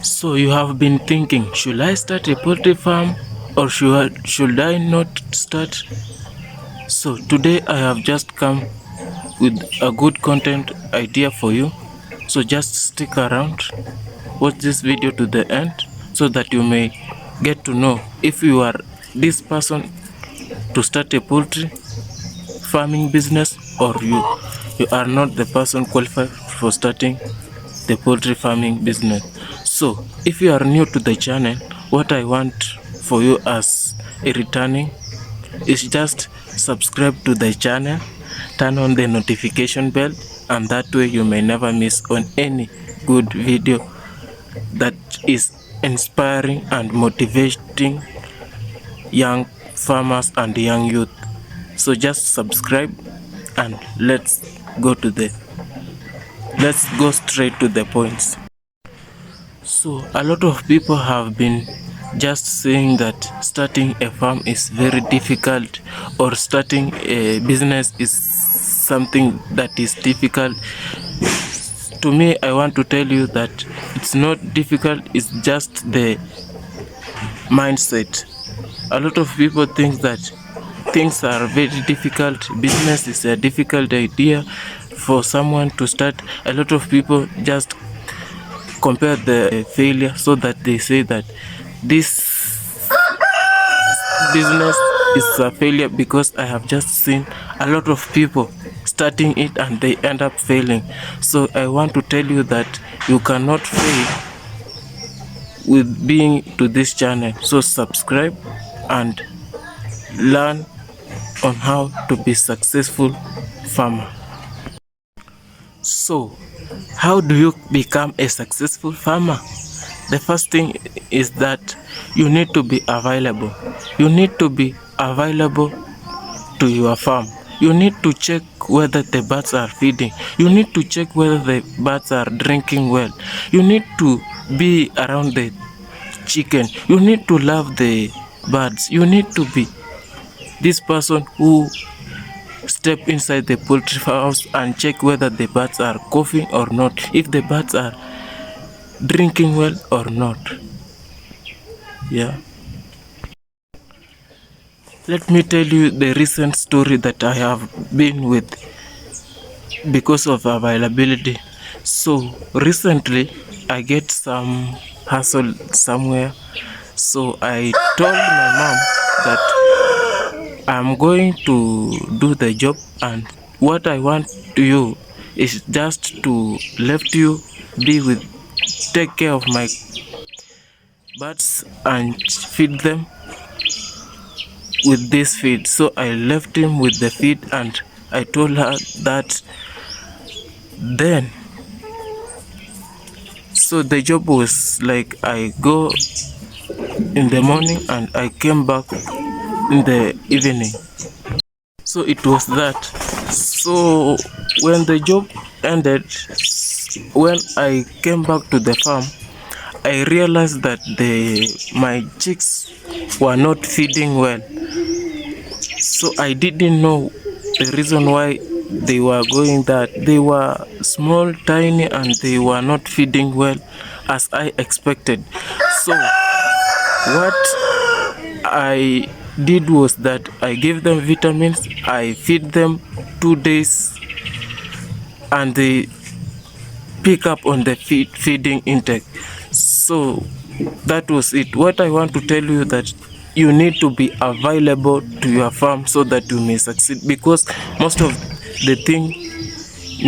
So you have been thinking, should I start a poultry farm or should I not start? So today I have just come with a good content idea for you. So just stick around, watch this video to the end so that you may get to know if you are this person to start a poultry farming business or you are not the person qualified for starting the poultry farming business. So if you are new to the channel, what I want for you as a returning is just subscribe to the channel, turn on the notification bell, and that way you may never miss on any good video that is inspiring and motivating young farmers and young youth. So just subscribe and let's go straight to the points. So a lot of people have been just saying that starting a farm is very difficult or starting a business is something that is difficult. To me, I want to tell you that it's not difficult, it's just the mindset. A lot of people think that things are very difficult, business is a difficult idea for someone to start. A lot of people just compare the failure so that they say that this business is a failure, because I have just seen a lot of people starting it and they end up failing. So I want to tell you that you cannot fail with being to this channel. So subscribe and learn on how to be successful farmer. So how do you become a successful farmer? The first thing is that you need to be available. You need to be available to your farm. You need to check whether the birds are feeding. You need to check whether the birds are drinking well. You need to be around the chicken. You need to love the birds. You need to be this person who step inside the poultry house and check whether the birds are coughing or not, if the birds are drinking well or not. Yeah. Let me tell you the recent story that I have been with because of availability. So recently I get some hustle somewhere. So I told my mom that I'm going to do the job and what I want to you is just to let you be with, take care of my birds and feed them with this feed. So I left him with the feed and I told her that. Then so the job was like I go in the morning and I came back in the evening. So it was that. So when the job ended, when I came back to the farm, I realized that my chicks were not feeding well. So I didn't know the reason why they were going that. They were small, tiny, and they were not feeding well as I expected. So what I did was that I gave them vitamins, I feed them 2 days, and they pick up on the feeding intake. So that was it. What I want to tell you that you need to be available to your farm so that you may succeed, because most of the thing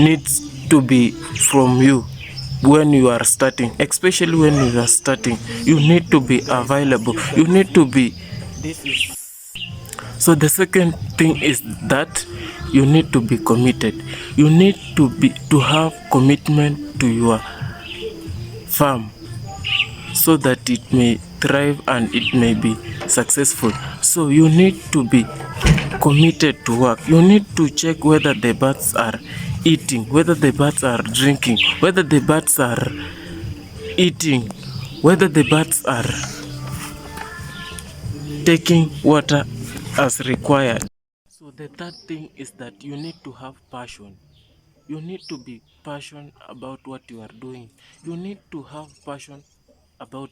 needs to be from you when you are starting. Especially when you are starting, you need to be available, you need to be so the second thing is that you need to be committed. You need to have commitment to your farm so that it may thrive and it may be successful. So you need to be committed to work. You need to check whether the birds are eating, whether the birds are drinking, whether the birds are eating, whether the birds are taking water as required. So the third thing is that you need to have passion. You need to be passionate about what you are doing. You need to have passion about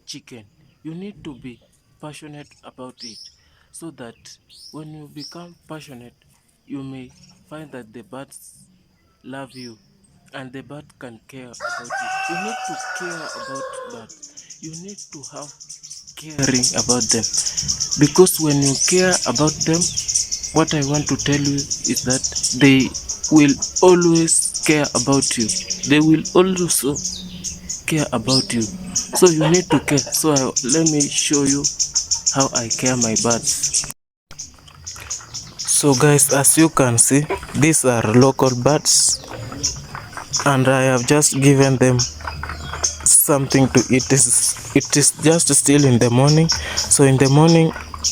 chicken, you need to be passionate about it, so that when you become passionate, you may find that the birds love you and the bird can care about you. You need to care about birds. You need to have caring about them, because when you care about them, what I want to tell you is that they will always care about you. They will also care about you. So you need to care. Let me show you how I care my birds. So guys, as you can see, these are local birds and I have just given them something to eat. It is just still in the morning. So in the morning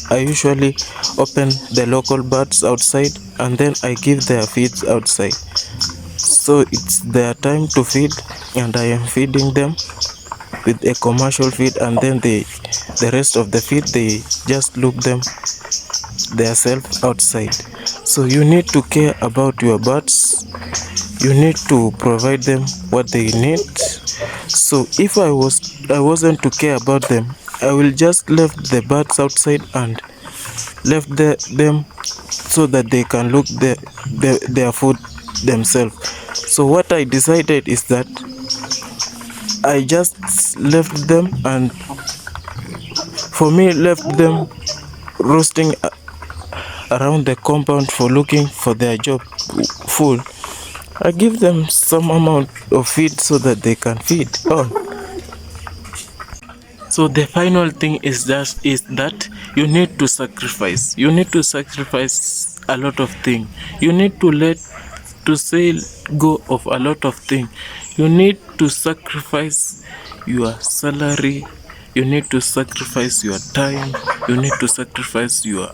I usually open the local birds outside and then I give their feeds outside. So it's their time to feed and I am feeding them with a commercial feed, and then the rest of the feed they just look them themselves outside. So you need to care about your birds. You need to provide them what they need. So if I wasn't to care about them, I will just left the birds outside and left them so that they can look their food themselves. So what I decided is that I just left them, and for me left them roasting around the compound for looking for their job full. I give them some amount of feed so that they can feed on. So the final thing is that you need to sacrifice. You need to sacrifice a lot of things. You need to say go of a lot of things. You need to sacrifice your salary. You need to sacrifice your time. You need to sacrifice your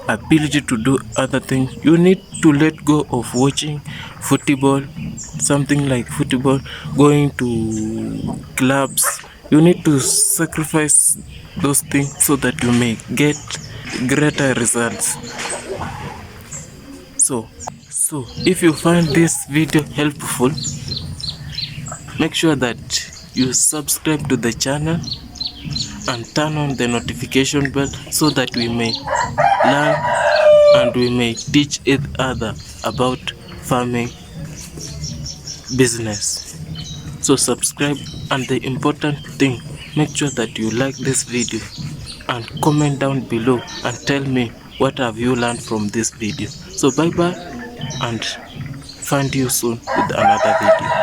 ability to do other things. You need to let go of watching football, something like football, going to clubs. You need to sacrifice those things so that you may get greater results. So if you find this video helpful, make sure that you subscribe to the channel and turn on the notification bell so that we may learn and we may teach each other about farming business. So subscribe, and the important thing, make sure that you like this video and comment down below and tell me what have you learned from this video. So bye bye, and find you soon with another video.